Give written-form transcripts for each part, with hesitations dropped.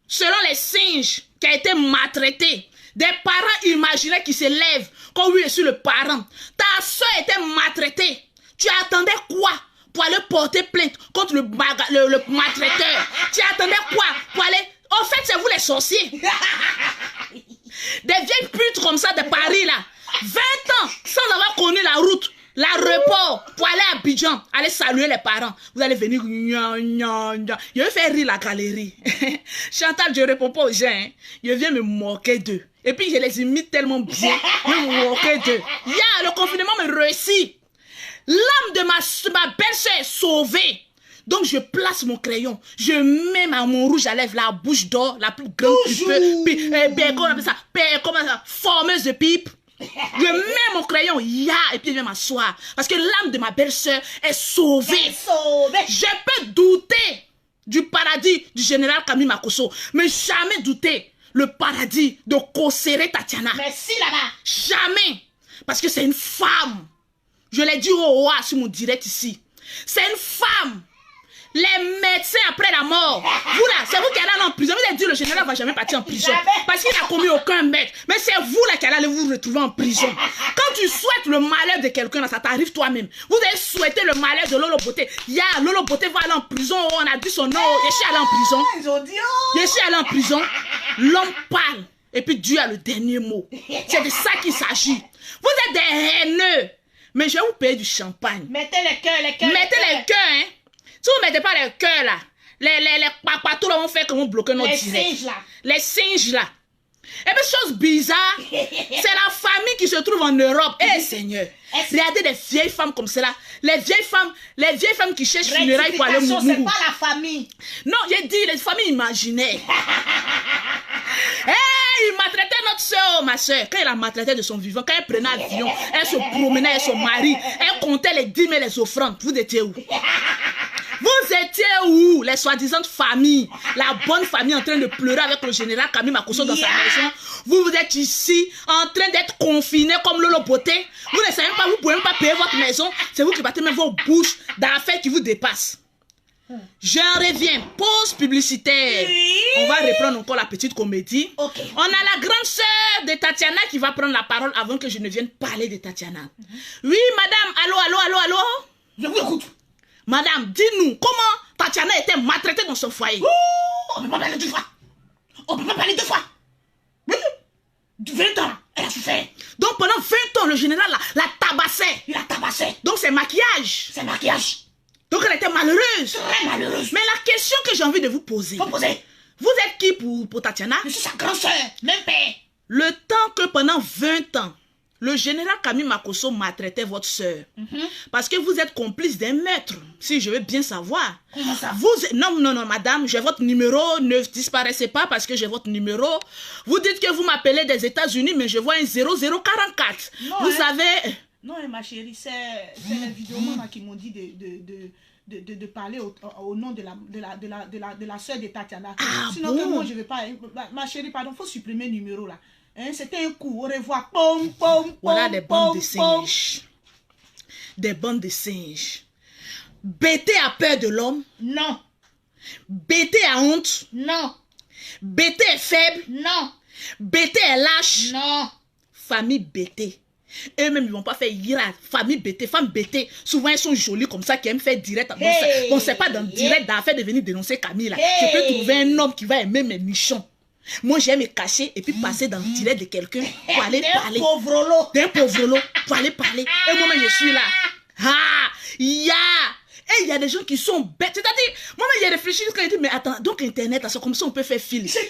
selon les singes, qui a été maltraité. Des parents imaginaient qu'ils se lèvent quand oui, je suis le parent. Ta soeur était maltraitée. Tu attendais quoi pour aller porter plainte contre le maltraiteur? Tu attendais quoi pour aller... En fait, c'est vous les sorciers. Des vieilles putes comme ça de Paris, là. 20 ans sans avoir connu la route, l'aéroport, pour aller à Abidjan, aller saluer les parents. Vous allez venir... Je vais faire rire la galerie. Chantal, je ne réponds pas aux gens. Hein. Je viens me moquer d'eux. Et puis, je les imite tellement bien. Je vais me moquer d'eux. Le confinement me réussit. L'âme de ma belle-sœur est sauvée. Donc, je place mon crayon. Je mets mon rouge à lèvres, la bouche d'or, la plus grande comment ça, formeuse de pipe. Je mets mon crayon, et puis je vais m'asseoir. Parce que l'âme de ma belle-sœur est sauvée. Je peux douter du paradis du général Camille Makosso, mais jamais douter le paradis de Kosere Tatiana. Merci là-bas. Jamais. Parce que c'est une femme. Je l'ai dit au roi sur mon direct ici. C'est une femme. Les médecins après la mort. Vous là, c'est vous qui allez en prison. Vous avez dit le général ne va jamais partir en prison. Parce qu'il n'a commis aucun meurtre. Mais c'est vous là qui allez vous retrouver en prison. Quand tu souhaites le malheur de quelqu'un, ça t'arrive toi-même. Vous avez souhaité le malheur de Lolo Beauté. Lolo Beauté va aller en prison. On a dit son nom. Je suis allé en prison. Ils ont dit oh. Je suis allé en prison. L'homme parle. Et puis Dieu a le dernier mot. C'est de ça qu'il s'agit. Vous êtes des haineux. Mais je vais vous payer du champagne. Mettez les cœurs, les cœurs. Mettez les cœurs, hein. Si vous ne mettez pas les cœurs là, les papatous là vont faire que vous bloquez notre direct. Les singes là. Les singes là. Et puis chose bizarre, c'est la famille qui se trouve en Europe. Eh Seigneur, regardez des vieilles femmes comme cela. Les vieilles femmes qui cherchent funérailles pour aller mourir. C'est pas la famille. Non, j'ai dit les familles imaginaires. Il maltraitait notre soeur, ma soeur. Quand elle a maltraité de son vivant, quand elle prenait l'avion, elle se promenait avec son mari, elle comptait les dîmes et les offrandes. Vous étiez où? Vous étiez où? Les soi-disant familles, la bonne famille en train de pleurer avec le général Camille Makosso dans sa maison. Vous êtes ici en train d'être confinés comme Lolo Beauté. Vous ne savez pas, vous ne pouvez même pas payer votre maison. C'est vous qui battez même vos bouches dans l'affaire qui vous dépasse. J'en reviens. Pause publicitaire. On va reprendre encore la petite comédie. Okay. On a la grande sœur de Tatiana qui va prendre la parole avant que je ne vienne parler de Tatiana. Oui, madame. Allô. Je vous écoute. Madame, dis-nous, comment Tatiana était maltraitée dans son foyer? On ne peut pas parler 2 fois. On ne peut pas parler 2 fois. Oui. 20 ans, elle a souffert. Donc pendant 20 ans, le général la tabassait. Il a tabassé. Donc c'est maquillage. C'est maquillage. Donc elle était malheureuse. Très malheureuse. Mais la question que j'ai envie de vous poser. Vous êtes qui pour Tatiana? Je suis sa grande soeur, même père. Le temps que pendant 20 ans, le général Camille Makosso maltraitait votre soeur. Parce que vous êtes complice d'un meurtre. Si je veux bien savoir. Comment ça? Non, madame, j'ai votre numéro. Ne disparaissez pas parce que j'ai votre numéro. Vous dites que vous m'appelez des États-Unis, mais je vois un 0044. Non, vous savez... Non, ma chérie, c'est les vidéomans qui m'ont dit de parler au nom de la soeur de Tatiana. Sinon, bon? que moi, je ne vais pas... Ma chérie, pardon, il faut supprimer le numéro là. Hein, c'était un coup, au revoir. Pom, pom, voilà pom, des bandes pom, de singes. Des bandes de singes. Bété a peur de l'homme? Non. Bété a honte? Non. Bété est faible? Non. Bété est lâche? Non. Famille Bété. Eux-mêmes, ils ne vont pas faire ira. Famille Bété, femmes Bété. Souvent, elles sont jolies comme ça, qui aiment faire direct. Bon, c'est pas dans direct d'affaire de venir dénoncer Camille. Là. Je peux trouver un homme qui va aimer mes nichons. Moi, j'aime me cacher et puis passer dans le direct de quelqu'un pour aller parler. D'un pauvre lot. Pour aller parler. Et moi-même, je suis là. Et il y a des gens qui sont bêtes. C'est-à-dire, moi-même, j'ai réfléchi quand j'ai dit, mais attends, donc Internet, comme ça, on peut faire fil. J'ai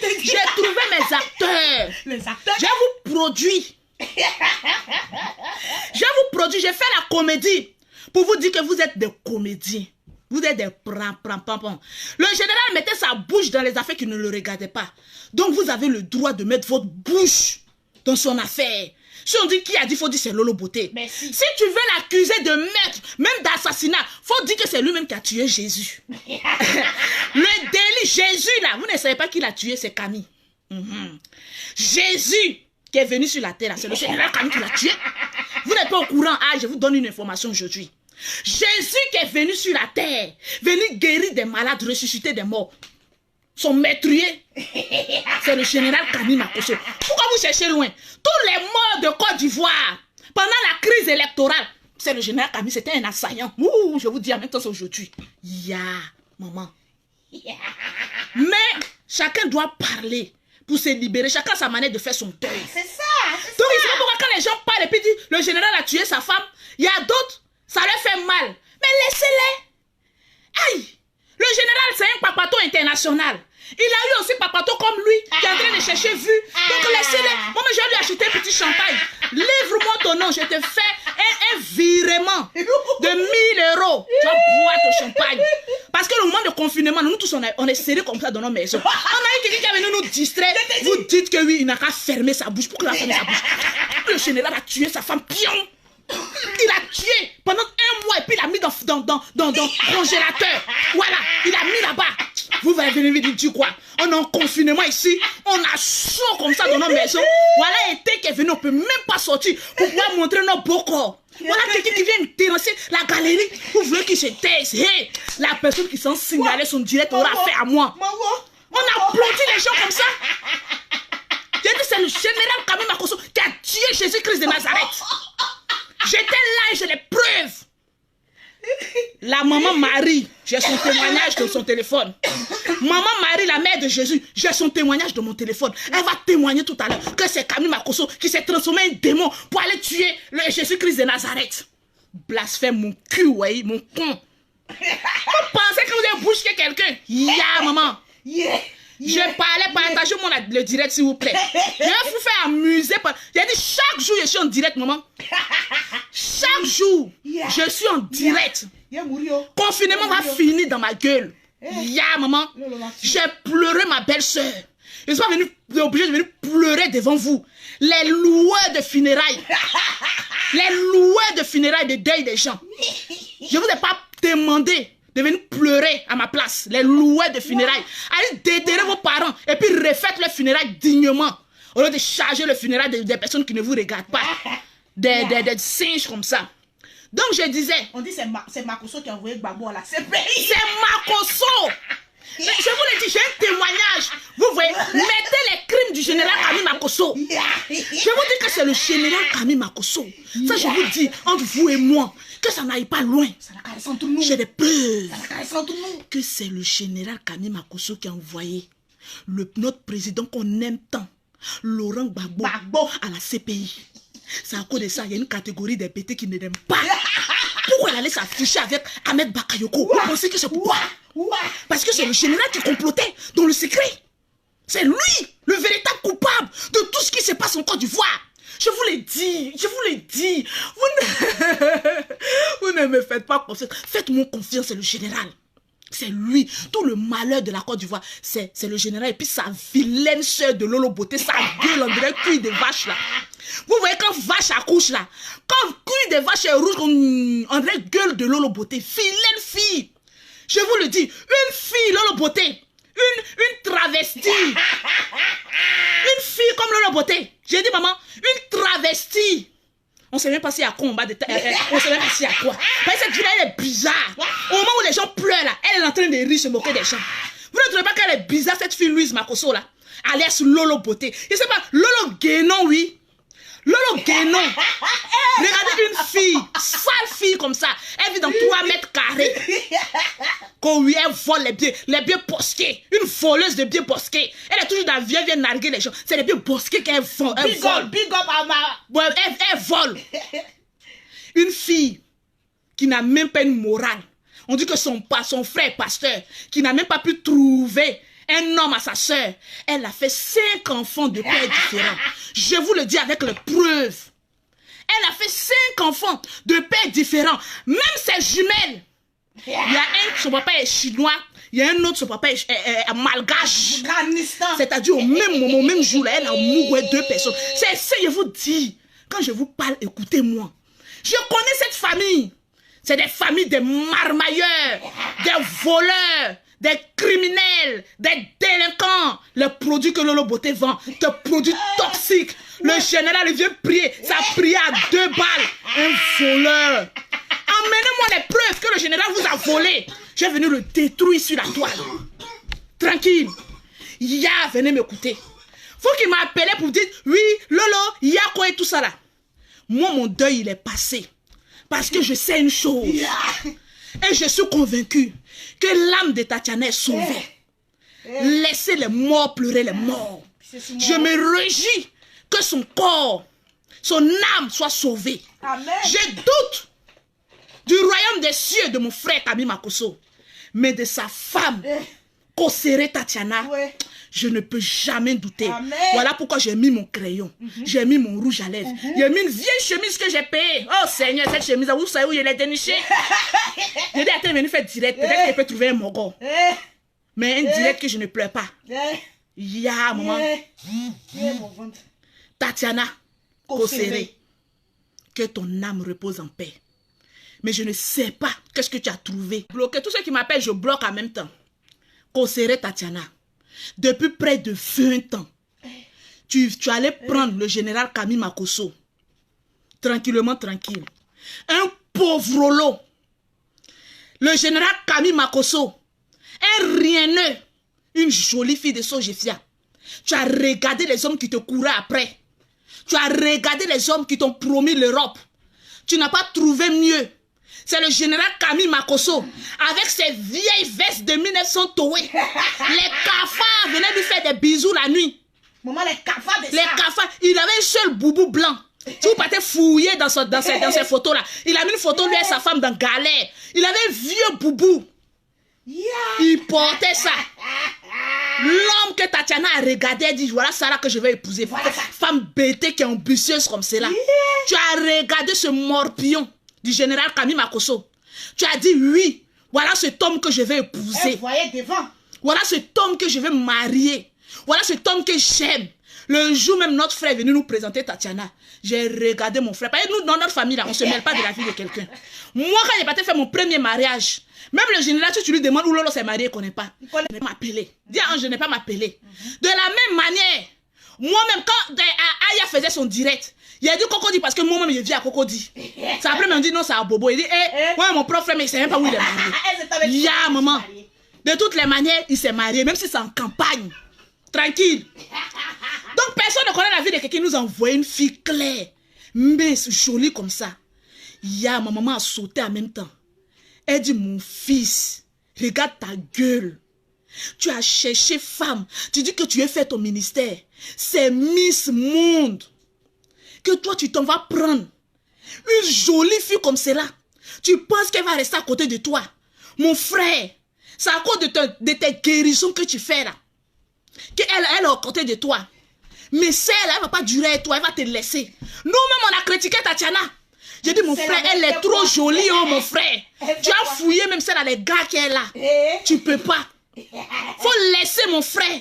trouvé mes acteurs. Les acteurs? J'ai vous produit. J'ai fait la comédie pour vous dire que vous êtes des comédiens. Vous êtes des pram. Le général mettait sa bouche dans les affaires qui ne le regardaient pas. Donc vous avez le droit de mettre votre bouche dans son affaire. Si on dit qui a dit, il faut dire c'est Lolo Beauté. Merci. Si tu veux l'accuser de meurtre, même d'assassinat, il faut dire que c'est lui-même qui a tué Jésus. Le délit, Jésus là, vous ne savez pas qui l'a tué, c'est Camille. Jésus qui est venu sur la terre, c'est le général Camille qui l'a tué. Vous n'êtes pas au courant. Je vous donne une information aujourd'hui. Jésus qui est venu sur la terre, venu guérir des malades, ressusciter des morts. Son meurtrier, C'est le général Kami Makosso. Pourquoi vous cherchez loin? Tous les morts de Côte d'Ivoire, pendant la crise électorale, c'est le général Kami, c'était un assaillant. Ouh, je vous dis en même temps, c'est aujourd'hui. Maman. Mais chacun doit parler pour se libérer. Chacun a sa manière de faire son deuil. C'est ça. Donc, il sait pourquoi quand les gens parlent et puis disent le général a tué sa femme, il y a d'autres, ça leur fait mal. Mais laissez-les. Aïe. Le général, c'est un papato international. Il a eu aussi papato comme lui, qui est en train de chercher vue. Donc laissez-les. Moi, je vais lui acheter un petit champagne. Livre-moi ton nom, je te fais un virement de 1 000 €. Tu vas boire ton champagne. Parce que le moment de confinement, nous tous, on est serrés comme ça dans nos maisons. On a eu quelqu'un qui est venu nous distraire. Vous dites que oui, il n'a qu'à fermer sa bouche. Pourquoi il a fermé sa bouche? Le général a tué sa femme, pion. Il a tué pendant 1 mois et puis il a mis dans le congélateur. Voilà, il a mis là-bas. Vous allez venir me dire quoi? On est en confinement ici, on a chaud comme ça dans nos maisons. Voilà un été qui est venu, on ne peut même pas sortir pour pouvoir montrer nos beaux corps. Voilà quelqu'un qui vient terrasser la galerie. Vous voulez qu'il se taise? Hey, la personne qui s'en signalait son direct aura fait à moi. On a applaudi les gens comme ça. J'ai dit c'est le général Kami Makosso qui a tué Jésus-Christ de Nazareth. J'étais là et j'ai les preuves. La maman Marie, j'ai son témoignage de son téléphone. Maman Marie, la mère de Jésus, j'ai son témoignage de mon téléphone. Elle va témoigner tout à l'heure que c'est Kami Makosso qui s'est transformé en démon pour aller tuer le Jésus-Christ de Nazareth. Blasphème, mon cul, ouais, mon con. Vous pensez que vous avez bousqué quelqu'un? Maman. Je parlais, partagez-moi le direct s'il vous plaît. Je vais vous faire amuser. J'ai dit chaque jour je suis en direct, maman. Chaque jour je suis en direct. Confinement va finir dans ma gueule. Maman. J'ai pleuré ma belle-sœur. Je suis pas obligée de venir pleurer devant vous. Les loueurs de funérailles. Les loueurs de funérailles de deuil des gens. Je ne vous ai pas demandé de venir pleurer à ma place, les loueurs de funérailles. Allez déterrer vos parents et puis refaites les funérailles dignement. Au lieu de charger le funérailles des personnes qui ne vous regardent pas. Des singes comme ça. Donc je disais... On dit c'est Makosso qui a envoyé Gbagbo à la CPI. C'est Makosso. Je vous l'ai dit, j'ai un témoignage. Vous voyez, mettez les crimes du général Kami Makosso. Je vous dis que c'est le général Kami Makosso. Ça, je vous dis, entre vous et moi, que ça n'aille pas loin. J'ai des preuves que c'est le général Kami Makosso qui a envoyé notre président qu'on aime tant, Laurent Gbagbo, à la CPI. C'est à cause de ça, il y a une catégorie des pétés qui ne l'aiment pas. Pourquoi elle allait s'afficher avec Ahmed Bakayoko? Vous pensez que c'est pourquoi? Parce que c'est le général qui complotait dans le secret. C'est lui, le véritable coupable de tout ce qui se passe en Côte d'Ivoire. Je vous l'ai dit, vous ne me faites pas confiance. Faites-moi confiance, c'est le général. C'est lui. Tout le malheur de la Côte d'Ivoire, c'est le général. Et puis sa vilaine sœur de Lolo Beauté, sa gueule, on dirait cuir de vache là. Vous voyez quand vache accouche là, quand cuir de vache est rouge, on dirait gueule de Lolo Beauté. Vilaine fille. Je vous le dis, une fille Lolo Beauté, une travestie. Une fille comme Lolo Beauté. J'ai dit maman, une travestie. On ne sait même pas si y a quoi en bas de on ne sait même pas si y a quoi. Parce que cette fille elle est bizarre. Au moment où les gens pleurent là, elle est en train de rire, se moquer des gens. Vous ne trouvez pas qu'elle est bizarre cette fille Louise Makosso là, alias Lolo Beauté. Je ne sais pas, Lolo Guénon oui. Lolo Guénon. Regardez une fille, sale fille comme ça. Elle vit dans 3 mètres carrés. Quand oui, elle vole les biens bosqués. Une voleuse de biens bosqués. Elle est toujours dans la vie, elle vient narguer les gens. C'est les biens bosqués qu'elle vole. Big up à ma... Elle vole. Une fille qui n'a même pas une morale. On dit que son frère pasteur, qui n'a même pas pu trouver un homme à sa soeur, elle a fait 5 enfants de pères différents. Je vous le dis avec les preuves. Elle a fait 5 enfants de pères différents. Même ses jumelles. Il y a un, son papa est chinois. Il y a un autre, son papa est malgache. C'est-à-dire au même moment, au même jour, là, elle a mouru 2 personnes. C'est ça, je vous dis. Quand je vous parle, écoutez-moi. Je connais cette famille. C'est des familles de marmailleurs, des voleurs, des criminels, des délinquants. Les produits que Lolo Beauté vend, des produits toxiques. Le général il vient prier, ça a prié à 2 balles. Un voleur. Amenez-moi les preuves que le général vous a volé. Je vais venir le détruire sur la toile. Tranquille. Ya, venez m'écouter. Faut qu'il m'appelle pour dire, oui, Lolo, ya quoi et tout ça là. Moi, mon deuil, il est passé. Parce que je sais une chose. Et je suis convaincu que l'âme de Tatiana est sauvée. Laissez les morts pleurer les morts. Je me réjouis que son corps, son âme soit sauvée. Je doute du royaume des cieux de mon frère Kami Makosso. Mais de sa femme, Kosere Tatiana, je ne peux jamais douter. Amen. Voilà pourquoi j'ai mis mon crayon. J'ai mis mon rouge à lèvres. J'ai mis une vieille chemise que j'ai payée. Oh Seigneur, cette chemise, vous savez où je l'ai dénichée? J'ai dit, attends, venez faire direct. Peut-être qu'elle peut trouver un mogo. Mais un direct que je ne pleure pas. Ya, maman. Tatiana, Kosere, que ton âme repose en paix. Mais je ne sais pas qu'est-ce que tu as trouvé. Bloqué, tous ceux qui m'appellent, je bloque en même temps. Kosere Tatiana, depuis près de 20 ans, tu allais prendre le général Kami Makosso, tranquillement, tranquille. Un pauvre lot. Le général Kami Makosso, un rieneux, une jolie fille de Sojefia. Tu as regardé les hommes qui te couraient après. Tu as regardé les hommes qui t'ont promis l'Europe. Tu n'as pas trouvé mieux. C'est le général Kami Makosso, avec ses vieilles vestes de 1900 Toé. Les cafards venaient lui faire des bisous la nuit. Maman, les cafards de ça. Les cafards, il avait un seul boubou blanc. Si vous partez fouiller dans ces photos-là, il a mis une photo lui et sa femme dans galère. Il avait un vieux boubou. Il portait ça. L'homme que Tatiana a regardé a dit, voilà ça là que je vais épouser. Femme bêtée qui est ambitieuse comme cela. Tu as regardé ce morpion du général Kami Makosso. Tu as dit oui, voilà cet homme que je vais épouser. Voilà cet homme que je vais marier. Voilà cet homme que j'aime. Le jour même, notre frère est venu nous présenter Tatiana. J'ai regardé mon frère. Parce que nous, dans notre famille, là, on ne se mêle pas de la vie de quelqu'un. Moi, quand j'ai parti faire mon premier mariage, même le général, si tu lui demandes où Lolo s'est marié, il ne connaît pas. Il ne connaît pas m'appeler. Dis je n'ai pas m'appeler. De la même manière, moi-même, quand Aya faisait son direct, il a dit Cocody parce que moi-même, je vis à Cocody. C'est après, il m'a dit non, c'est à Bobo. Il dit, ouais, mon propre frère, mais il ne sait même pas où il est marié. Ya, maman. De toutes les manières, il s'est marié, même si c'est en campagne. Tranquille. Donc, personne ne connaît la vie de quelqu'un qui nous a envoyé une fille claire, mince, jolie comme ça. Ya, ma maman a sauté en même temps. Elle dit, mon fils, regarde ta gueule. Tu as cherché femme. Tu dis que tu veux faire ton ministère. C'est Miss Monde. Que toi, tu t'en vas prendre. Une jolie fille comme celle-là. Tu penses qu'elle va rester à côté de toi. Mon frère, c'est à cause de tes guérisons que tu fais là. Elle est à côté de toi. Mais celle, elle ne va pas durer avec toi, elle va te laisser. Nous-mêmes, on a critiqué Tatiana. J'ai dit, mon frère, elle est trop jolie, oh, mon frère. Tu as fouillé même celle, les gars qui est là. Tu peux pas. Faut laisser mon frère.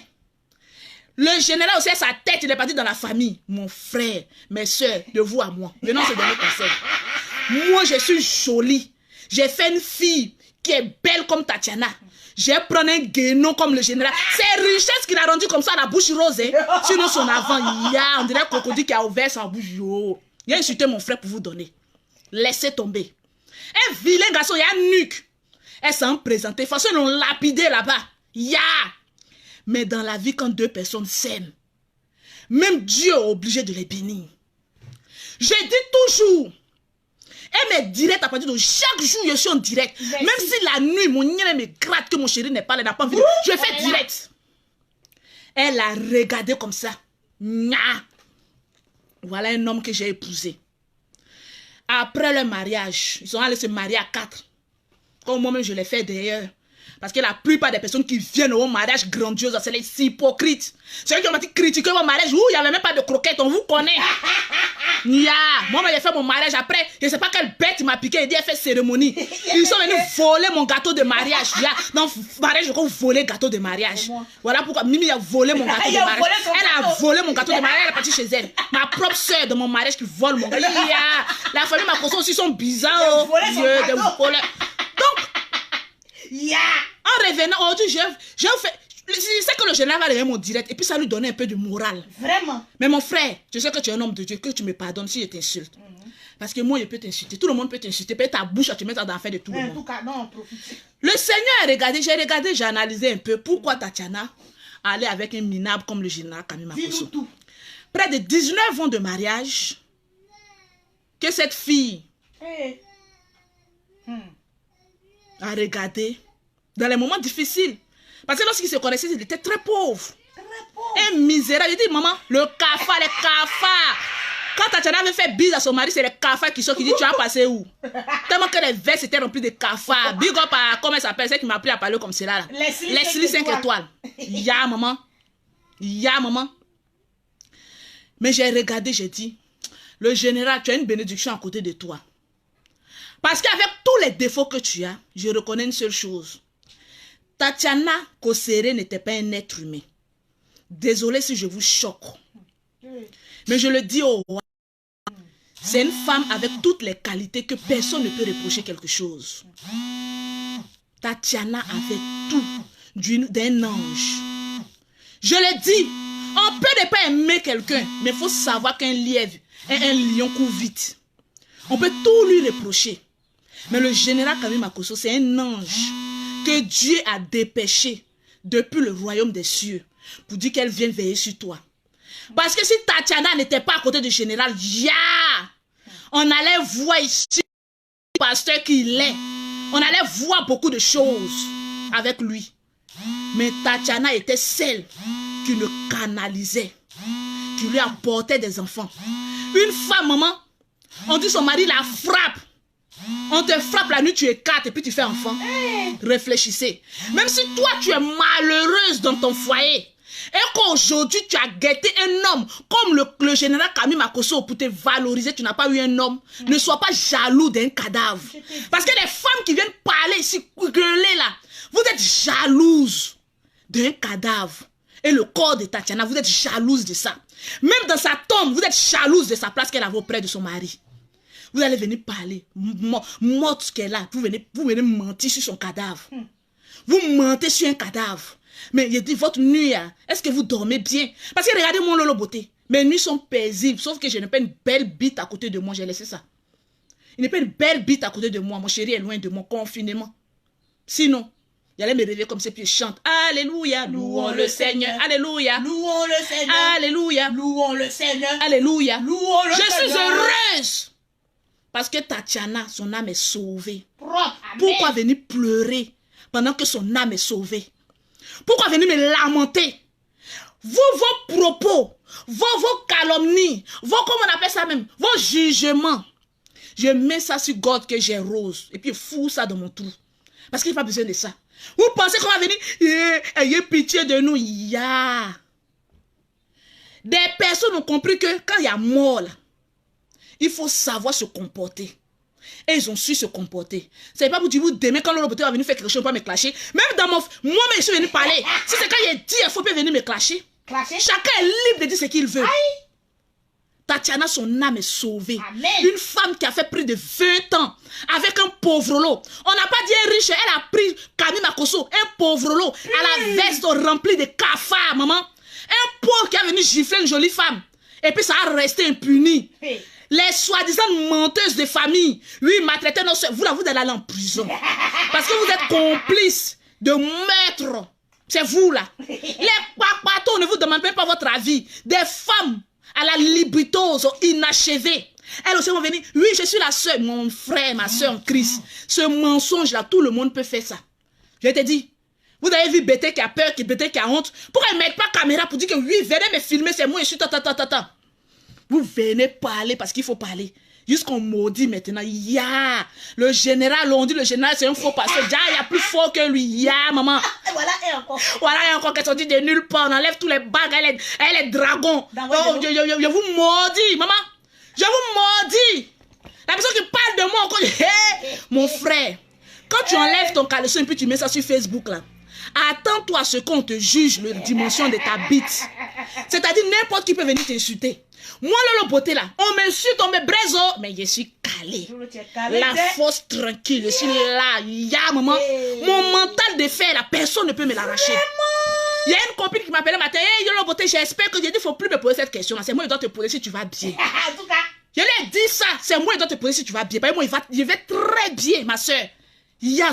Le général aussi a sa tête, il est parti dans la famille. Mon frère, mes soeurs, de vous à moi. Venons se donner conseil. Moi, je suis jolie. J'ai fait une fille qui est belle comme Tatiana. J'ai pris un guénon comme le général. C'est richesse qu'il a rendu comme ça, la bouche rose. Hein. Sinon, son avant, on dirait Cocody qui a ouvert sa bouche. Yo. Il a insulté mon frère pour vous donner. Laissez tomber. Un vilain garçon, il y a un nuque. Elle s'est présentée. De toute façon, ils l'ont lapidé là-bas. Ya. Mais dans la vie, quand deux personnes s'aiment, même Dieu est obligé de les bénir. Je dis toujours, elle me direct à partir de chaque jour, je suis en direct. Merci. Même si la nuit, mon nien me gratte que mon chéri n'est pas là, n'a pas envie de... Je fais direct. Elle a regardé comme ça. Nya. Voilà un homme que j'ai épousé. Après le mariage, ils sont allés se marier à 4. Comme moi-même, je l'ai fait d'ailleurs. Parce que la plupart des personnes qui viennent au mariage grandiose, c'est les hypocrites. Ceux qui ont critiqué mon mariage, où il n'y avait même pas de croquettes, on vous connaît. Ya, moi, j'ai fait mon mariage après. Je ne sais pas quelle bête m'a piqué. Il dit, elle fait cérémonie. Ils sont venus voler mon gâteau de mariage. Ya, dans le mariage, je vais voler le gâteau de mariage. Voilà pourquoi Mimi a volé mon gâteau de mariage. Elle a volé mon gâteau de mariage. Elle est partie chez elle. Ma propre soeur de mon mariage qui vole mon gâteau. Ya, la famille m'a posé aussi son bizarre. Dieu, de voleurs. Donc, yeah. En revenant, aujourd'hui, j'ai fait. Je sais que le général va regarder mon direct et puis ça lui donnait un peu de morale. Vraiment. Mais mon frère, je sais que tu es un homme de Dieu, que tu me pardonnes si je t'insulte. Parce que moi, je peux t'insulter. Tout le monde peut t'insulter. Peut-être ta bouche, tu mets ça dans l'affaire de tout le monde. En tout cas, non, profite. Le Seigneur a regardé, j'ai analysé un peu pourquoi Tatiana aller avec un minable comme le général Kamima Kosso. Dis-nous tout. Près de 19 ans de mariage, que cette fille Hey. a regardé dans les moments difficiles. Parce que lorsqu'il se connaissait, il était très pauvre. Très pauvre. Et misérable. Il dit, maman, le cafard, les cafards. Quand Tatiana avait fait bise à son mari, c'est les cafards qui sont qui dit, tu as passé où? Tellement que les vestes étaient remplies de cafards. Big up à, comment elle s'appelle, celle qui m'a appris à parler comme cela. Leslie 5 étoiles. Ya, maman. Ya, maman. Mais j'ai regardé, j'ai dit, le général, tu as une bénédiction à côté de toi. Parce qu'avec tous les défauts que tu as, je reconnais une seule chose. Tatiana Kossere n'était pas un être humain. Désolé si je vous choque. Mais je le dis au roi. C'est une femme avec toutes les qualités que personne ne peut reprocher quelque chose. Tatiana avait tout d'un ange. Je le dis, on peut ne pas aimer quelqu'un, mais il faut savoir qu'un lièvre et un lion courent vite. On peut tout lui reprocher. Mais le général Kamima Kosso, c'est un ange que Dieu a dépêché depuis le royaume des cieux pour dire qu'elle vient veiller sur toi. Parce que si Tatiana n'était pas à côté du général, on allait voir ici le pasteur qu'il est. On allait voir beaucoup de choses avec lui. Mais Tatiana était celle qui le canalisait, qui lui apportait des enfants. Une femme, maman, on dit son mari la frappe. On te frappe la nuit, tu écartes et puis tu fais enfant. Réfléchissez. Même si toi, tu es malheureuse dans ton foyer et qu'aujourd'hui, tu as guetté un homme comme le général Kamima Kosso pour te valoriser, tu n'as pas eu un homme. Ne sois pas jaloux d'un cadavre. Parce que les femmes qui viennent parler ici, gueuler là, vous êtes jalouses d'un cadavre. Et le corps de Tatiana, vous êtes jalouse de ça. Même dans sa tombe, vous êtes jalouse de sa place qu'elle avait auprès de son mari. Vous allez venir parler, morte qu'elle a, vous venez mentir sur son cadavre. Vous mentez sur un cadavre. Mais il dit, votre nuit, est-ce que vous dormez bien? Parce que regardez mon Lolo Beauté. Mes nuits sont paisibles, sauf que je n'ai pas une belle bite à côté de moi, j'ai laissé ça. Il n'est pas une belle bite à côté de moi, mon chéri est loin de mon confinement. Sinon, il allait me réveiller comme ça, puis je chante. Alléluia, louons le Seigneur. Alléluia. Louons le Seigneur. Alléluia. Louons le Seigneur. Alléluia. Louons le Seigneur. Je suis heureuse. Parce que Tatiana, son âme est sauvée. Propre. Pourquoi venir pleurer pendant que son âme est sauvée? Pourquoi venir me lamenter? Vos propos, vos calomnies, comment on appelle ça même, vos jugements. Je mets ça sur God que j'ai rose. Et puis je fous ça dans mon trou. Parce qu'il n'y a pas besoin de ça. Vous pensez qu'on va venir, ayez pitié de nous. Des personnes ont compris que quand il y a mort là, il faut savoir se comporter. Et ils ont su se comporter. C'est pas pour dire, vous demain, quand l'autre va venir faire quelque chose, pas me clasher. Même dans moi-même, je suis venu parler. Si c'est quand il dit, il faut pas venir me clasher. Chacun est libre de dire ce qu'il veut. Aïe. Tatiana, son âme est sauvée. Amen. Une femme qui a fait plus de 20 ans avec un pauvre lot. On n'a pas dit un riche, elle a pris Kamima Kosso, un pauvre lot, à la veste remplie de cafards, maman. Un pauvre qui a venu gifler une jolie femme. Et puis ça a resté impuni. Hey. Les soi-disant menteuses de famille, oui, maltraitez nos soeurs. Vous allez aller en prison. Parce que vous êtes complices de meurtre. C'est vous là. Les papatos ne vous demandent même pas votre avis. Des femmes à la libitose inachevée. Elles aussi vont venir. Oui, je suis la soeur, mon frère, ma soeur en Christ. Ce mensonge-là, tout le monde peut faire ça. Je te dis. Vous avez vu Bété qui a peur, Bété qui a honte. Pourquoi ils ne mettent pas caméra pour dire que oui, venez me filmer, c'est moi, je suis tata. Vous venez parler parce qu'il faut parler. Jusqu'on maudit maintenant. Le général, on dit le général, c'est un faux pasteur. Il y a plus fort que lui. Maman. Et voilà, et encore. Voilà, et encore qu'elle sortit de nulle part. On enlève tous les bagues. Elle est dragon. Je vous maudis, maman. Je vous maudis. La personne qui parle de moi encore. Mon frère, quand tu enlèves ton caleçon et puis tu mets ça sur Facebook là, attends-toi à ce qu'on te juge la dimension de ta bite. C'est-à-dire n'importe qui peut venir t'insulter. Moi, Lolo Beauté là, on m'insulte, on me braise, mais je suis calé. La force tranquille, je suis là. Maman. Mon mental de fer, la personne ne peut me l'arracher. Il y a une copine qui m'appelait matin. Hey, Lolo Beauté, j'espère que j'ai dit, il ne faut plus me poser cette question là. C'est moi qui dois te poser si tu vas bien. En tout cas. Je lui ai dit ça. C'est moi qui dois te poser si tu vas bien. Moi, je vais très bien, ma soeur.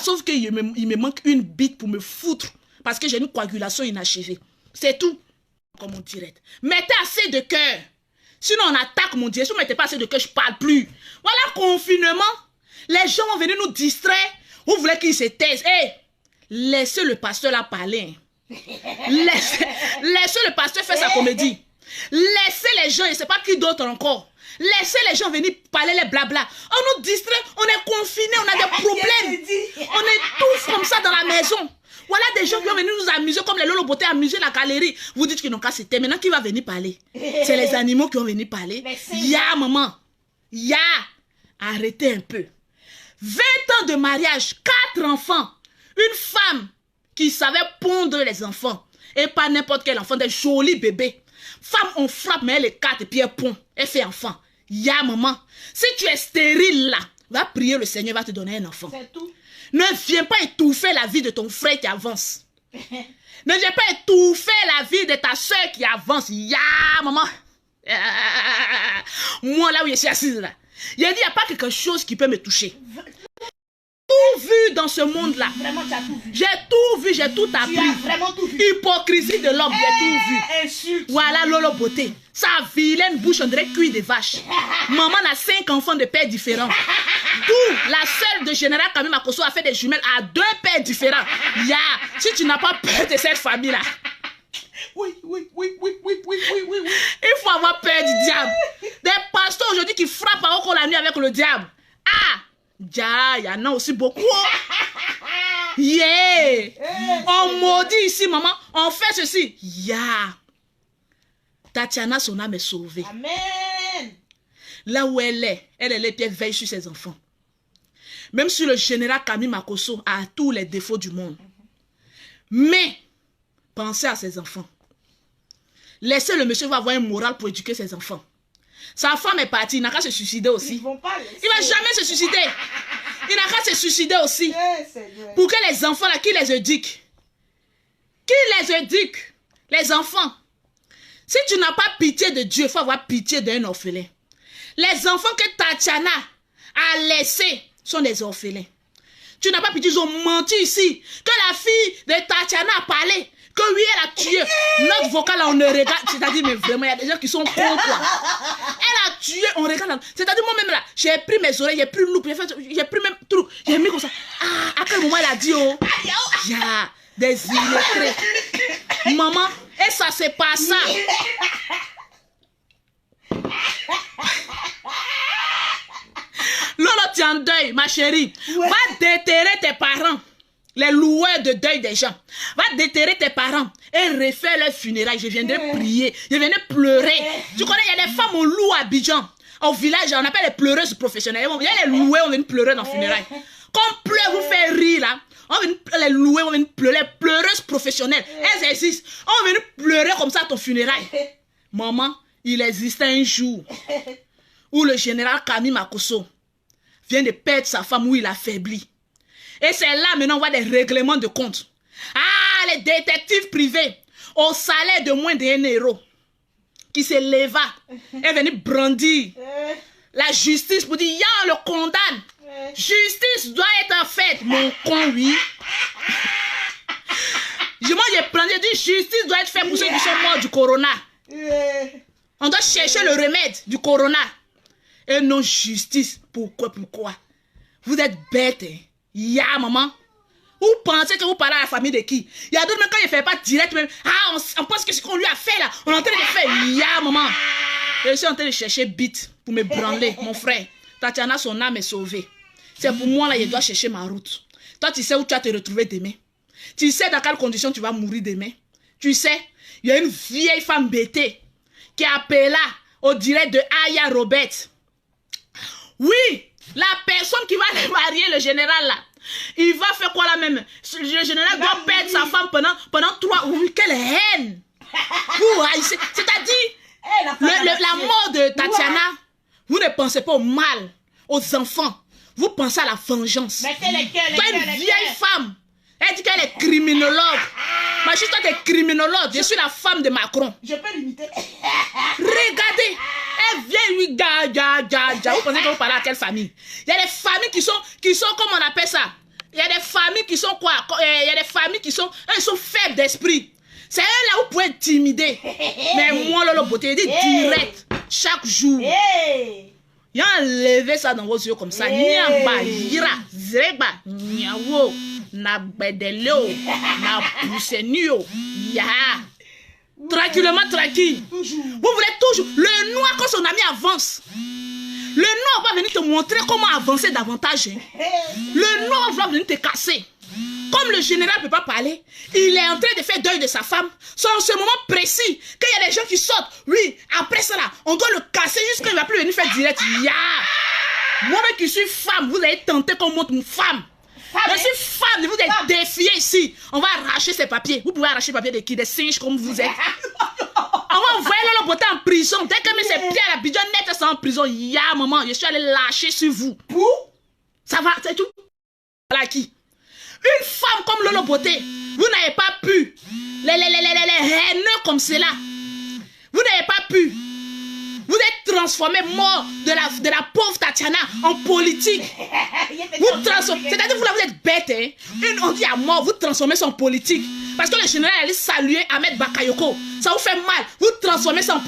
Sauf qu'il me manque une bite pour me foutre. Parce que j'ai une coagulation inachevée. C'est tout. Comme on dirait. Mettez assez de cœur. Sinon, on attaque mon Dieu. Si vous ne mettez pas assez de cœur, je ne parle plus. Voilà, confinement. Les gens vont venir nous distraire. Vous voulez qu'ils se taisent. Hey, laissez le pasteur là parler. Laissez le pasteur faire sa comédie. Laissez les gens, et c'est pas qui d'autre encore. Laissez les gens venir parler les blabla. On nous distrait, on est confinés, on a des problèmes. On est tous comme ça dans la maison. Voilà des gens qui vont venir nous amuser comme les Lolo Beauté, amuser la galerie. Vous dites qu'ils n'ont qu'à se taire. Maintenant, qui va venir parler? C'est les animaux qui vont venir parler. Ya, maman. Ya. Arrêtez un peu. 20 ans de mariage, 4 enfants. Une femme qui savait pondre les enfants. Et pas n'importe quel enfant, des jolis bébés. Femme, on frappe, mais elle est 4 et puis elle pond. Elle fait enfant. Ya, maman. Si tu es stérile là, va prier le Seigneur, va te donner un enfant. C'est tout. Ne viens pas étouffer la vie de ton frère qui avance. Ne viens pas étouffer la vie de ta soeur qui avance. Ya, maman. Moi, là où je suis assise, là, il a dit, il n'y a pas quelque chose qui peut me toucher. Tout vu dans ce monde-là. Vraiment, tu as tout vu. J'ai tout vu, j'ai tout appris. Tu as vraiment tout vu. Hypocrisie de l'homme, j'ai tout vu. Insulte. Voilà Lolo Beauté. Sa vilaine bouche, on dirait cuir de vache. Maman a 5 enfants de pères différents. Tout, la seule de Général Kami Makosso a fait des jumelles à 2 pères différents. Ya, si tu n'as pas peur de cette famille-là. Oui. Il faut avoir peur du diable. Des pasteurs aujourd'hui qui frappent encore la nuit avec le diable. Ah, il y en a aussi beaucoup. Yeah. On maudit ici, maman. On fait ceci. Ya. Tatiana, son âme est sauvée. Amen. Là où elle est les pieds veillent sur ses enfants. Même si le général Kami Makosso a tous les défauts du monde. Mais, pensez à ses enfants. Laissez le monsieur avoir un moral pour éduquer ses enfants. Sa femme est partie, il n'a qu'à se suicider aussi. Ils vont pas laisser. Il ne va jamais se suicider. Il n'a qu'à se suicider aussi. Pour que les enfants, là, qui les éduque? Qui les éduque? Les enfants. Si tu n'as pas pitié de Dieu, il faut avoir pitié d'un orphelin. Les enfants que Tatiana a laissés sont des orphelins. Tu n'as pas pitié, ils ont menti ici. Que la fille de Tatiana a parlé. Que oui, elle a tué. Notre vocal, là, on ne regarde. C'est-à-dire, mais vraiment, il y a des gens qui sont cons, quoi. Elle a tué, on regarde. C'est-à-dire, moi-même, là, j'ai pris mes oreilles, j'ai pris une loupe, j'ai pris même truc. J'ai mis comme ça. Ah, à quel moment elle a dit, oh, il y a des illettrés. Maman, et ça, c'est pas ça. Lolo, tu es en deuil, ma chérie. Ouais. Va déterrer tes parents. Les loueurs de deuil des gens. Va déterrer tes parents et refaire leur funérailles. Je viendrai prier. Je viendrai pleurer. Tu connais, il y a des femmes au loup à Abidjan. Au village, on appelle les pleureuses professionnelles. Il y a les loueurs, on vient pleurer dans le funérailles. Quand on pleure, vous fait rire là. On vient les louer, on vient pleurer. Les pleureuses professionnelles, elles existent. On vient pleurer comme ça à ton funérailles. Maman, il existait un jour où le général Kami Makosso vient de perdre sa femme, où il a faibli. Et c'est là maintenant on voit des règlements de compte. Ah, les détectives privés au salaire de moins d'1 euro qui se leva et venait brandir la justice pour dire, ya, on le condamne. Justice doit être faite, mon con, oui. Moi, j'ai pris, j'ai dit, justice doit être faite pour ceux qui sont morts du corona. On doit chercher le remède du corona. Et non justice. Pourquoi? Vous êtes bêtes, hein? Ya, maman. Vous pensez que vous parlez à la famille de qui? Il y a d'autres, même quand il ne fait pas direct, même, ah, on pense que ce qu'on lui a fait là, on est en train de faire. Ya, maman. Je suis en train de chercher bite pour me branler, mon frère. Tatiana, son âme est sauvée. C'est pour moi là, je dois chercher ma route. Toi, tu sais où tu vas te retrouver demain. Tu sais dans quelles conditions tu vas mourir demain. Tu sais, il y a une vieille femme bêtée qui appela au direct de Aya Robert. Oui, la personne qui va aller marier le général là, il va faire quoi là même? Le général doit perdre sa femme pendant 3 ou quelle haine. C'est-à-dire, la mort de Tatiana, vous ne pensez pas au mal, aux enfants. Vous pensez à la vengeance. Toi, une vieille femme, elle dit qu'elle est criminologue. Ma chérie, toi, tu es criminologue. Je suis la femme de Macron. Je peux l'imiter. Regardez. Elle vient lui, Vous pensez que vous parlez à quelle famille? Il y a des familles qui sont, comment on appelle ça? Il y a des familles qui sont quoi? Il y a des familles qui sont faibles d'esprit. C'est là où vous pouvez intimider. Mais moi, Lolo Beauté, il dit direct, chaque jour. Il y a enlevé ça dans vos yeux comme ça. Nyamba, yira, zreba, nyawo, na bedelo, na poussenio, ya. Tranquillement, tranquille. Vous voulez toujours. Le noir, quand son ami avance, le noir va venir te montrer comment avancer davantage. Hein. Le noir va venir te casser. Comme le général ne peut pas parler, il est en train de faire deuil de sa femme. C'est en ce moment précis qu'il y a des gens qui sortent. Oui, après ça, là, on doit le casser jusqu'à il ne va plus venir faire direct. Ya! Moi-même qui suis femme, vous avez tenté qu'on montre une femme. Je suis femme, vous êtes défié ici. On va arracher ces papiers. Vous pouvez arracher les papiers de qui? Des singes comme vous êtes. On va envoyer Lolo Beauté en prison. Dès que mes pieds à la bidon net en prison, ya maman, je suis allé lâcher sur vous. Ça va, c'est tout. Voilà qui? Une femme comme Lolo Beauté, vous n'avez pas pu. Les haineux comme cela. Vous n'avez pas pu. Vous êtes transformé mort de la pauvre Tatiana en politique. Vous transformez, c'est-à-dire vous êtes bête. Hein? On dit à mort, vous transformez ça en politique. Parce que le général allait saluer Ahmed Bakayoko. Ça vous fait mal. Vous transformez ça en politique.